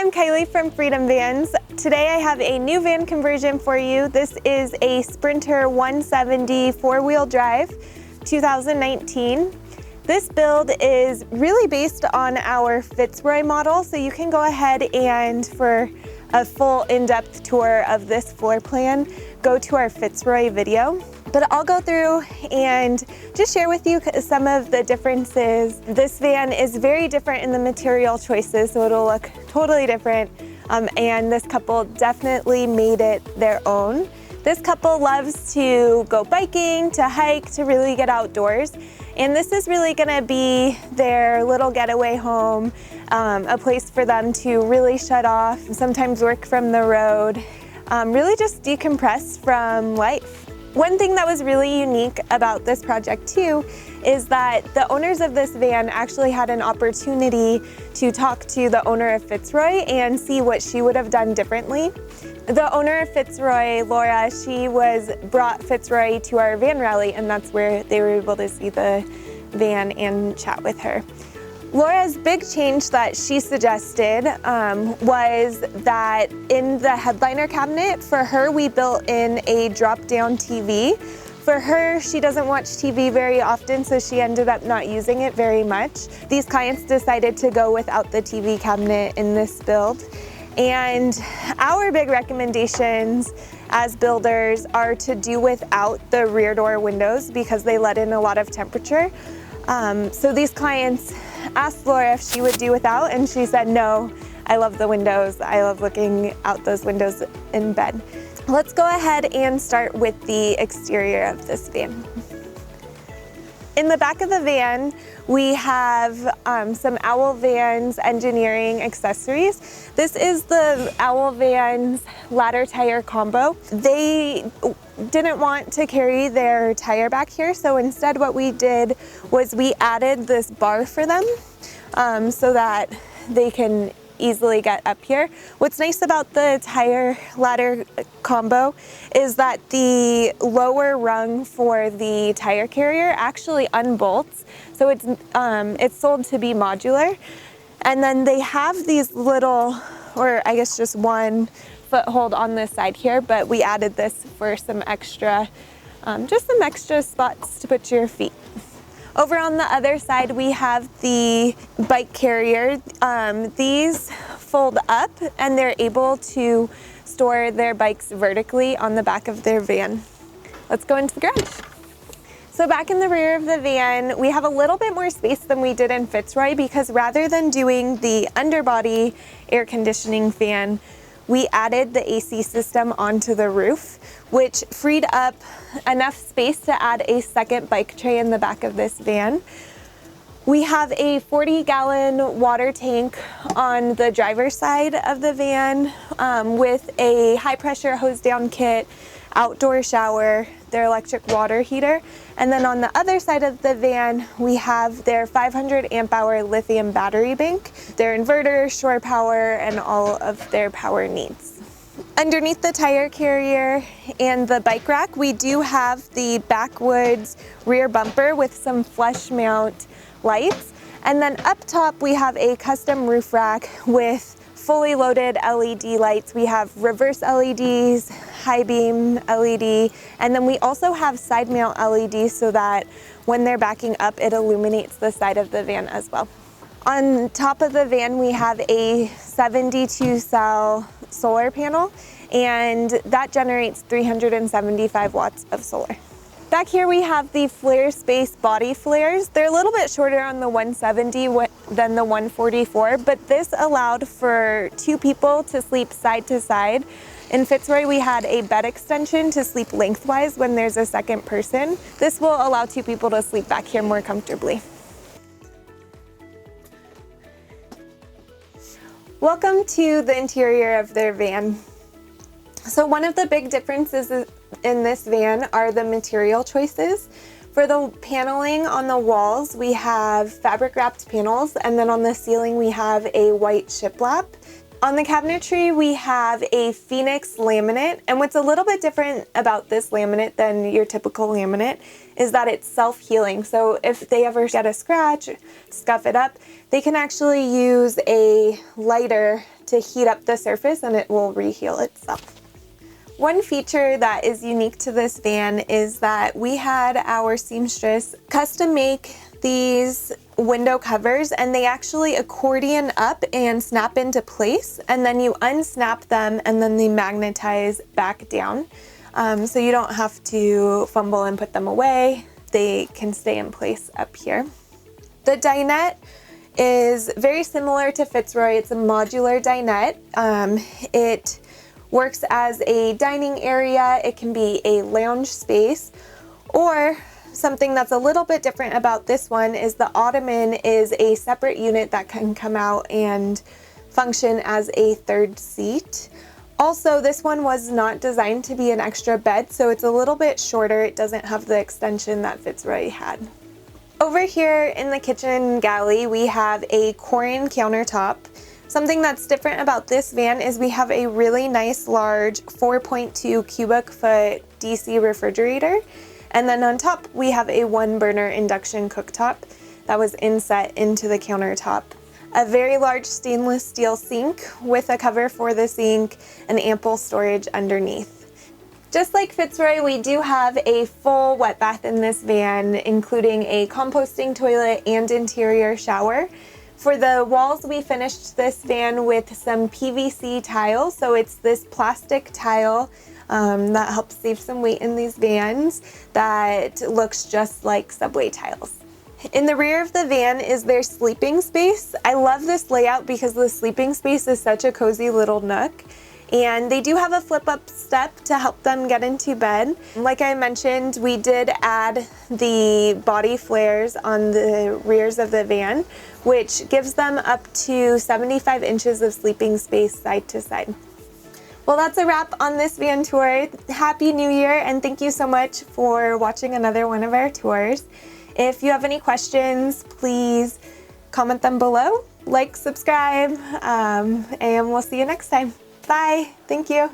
I'm Kyleigh from Freedom Vans. Today I have a new van conversion for you. This is a Sprinter 170 four-wheel drive, 2019. This build is really based on our Fitz Roy model, so you can go ahead and, for a full in-depth tour of this floor plan, go to our Fitz Roy video. But I'll go through and just share with you some of the differences. This van is very different in the material choices, so it'll look totally different. And this couple definitely made it their own. This couple loves to go biking, to hike, to really get outdoors. And this is really gonna be their little getaway home, a place for them to really shut off, sometimes work from the road, really just decompress from life. One thing that was really unique about this project too is that the owners of this van actually had an opportunity to talk to the owner of Fitz Roy and see what she would have done differently. The owner of Fitz Roy, Laura, she brought Fitz Roy to our van rally, and that's where they were able to see the van and chat with her. Laura's big change that she suggested was that in the headliner cabinet, for her, we built in a drop-down TV. For her, she doesn't watch TV very often, so she ended up not using it very much. These clients decided to go without the TV cabinet in this build. And our big recommendations as builders are to do without the rear door windows because they let in a lot of temperature. So these clients asked Laura if she would do without, and she said, no, I love the windows. I love looking out those windows in bed. Let's go ahead and start with the exterior of this van. In the back of the van, we have some Owl Vans engineering accessories. This is the Owl Vans ladder tire combo. They didn't want to carry their tire back here, so instead what we did was we added this bar for them so that they can easily get up here. What's nice about the tire ladder combo is that the lower rung for the tire carrier actually unbolts, so it's sold to be modular. And then they have these little, or I guess just one foothold on this side here, but we added this for some extra, just some extra spots to put your feet. Over on the other side, we have the bike carrier. These fold up and they're able to store their bikes vertically on the back of their van. Let's go into the garage. So back in the rear of the van, we have a little bit more space than we did in Fitz Roy because rather than doing the underbody air conditioning fan, we added the AC system onto the roof, which freed up enough space to add a second bike tray in the back of this van. We have a 40-gallon water tank on the driver's side of the van with a high-pressure hose-down kit, outdoor shower, their electric water heater. And then on the other side of the van, we have their 500 amp hour lithium battery bank, their inverter, shore power, and all of their power needs. Underneath the tire carrier and the bike rack, we do have the backwoods rear bumper with some flush mount lights. And then up top, we have a custom roof rack with fully loaded LED lights. We have reverse LEDs, high beam LED, and then we also have side mount LEDs so that when they're backing up, it illuminates the side of the van as well. On top of the van, we have a 72 cell solar panel, and that generates 375 watts of solar. Back here we have the Flare Space body flares. They're a little bit shorter on the 170 than the 144, but this allowed for two people to sleep side to side. In Fitz Roy, we had a bed extension to sleep lengthwise when there's a second person. This will allow two people to sleep back here more comfortably. Welcome to the interior of their van. So one of the big differences in this van are the material choices. For the paneling on the walls, we have fabric wrapped panels, and then on the ceiling we have a white shiplap. On the cabinetry, we have a Phoenix laminate, and what's a little bit different about this laminate than your typical laminate is that it's self-healing. So if they ever get a scratch, scuff it up, they can actually use a lighter to heat up the surface and it will reheal itself. One feature that is unique to this van is that we had our seamstress custom make these window covers, and they actually accordion up and snap into place, and then you unsnap them and then they magnetize back down. So you don't have to fumble and put them away. They can stay in place up here. The dinette is very similar to Fitz Roy. It's a modular dinette. It works as a dining area. It can be a lounge space, or something that's a little bit different about this one is the ottoman is a separate unit that can come out and function as a third seat. Also, this one was not designed to be an extra bed, so it's a little bit shorter. It doesn't have the extension that Fitz Roy had. Over here in the kitchen galley, we have a Corian countertop. Something that's different about this van is we have a really nice large 4.2 cubic foot DC refrigerator. And then on top, we have a 1-burner induction cooktop that was inset into the countertop. A very large stainless steel sink with a cover for the sink and ample storage underneath. Just like Fitz Roy, we do have a full wet bath in this van, including a composting toilet and interior shower. For the walls, we finished this van with some PVC tile, so it's this plastic tile that helps save some weight in these vans that looks just like subway tiles. In the rear of the van is their sleeping space. I love this layout because the sleeping space is such a cozy little nook. And they do have a flip-up step to help them get into bed. Like I mentioned, we did add the body flares on the rears of the van, which gives them up to 75 inches of sleeping space side to side. Well, that's a wrap on this van tour. Happy New Year, and thank you so much for watching another one of our tours. If you have any questions, please comment them below, like, subscribe, and we'll see you next time. Bye. Thank you.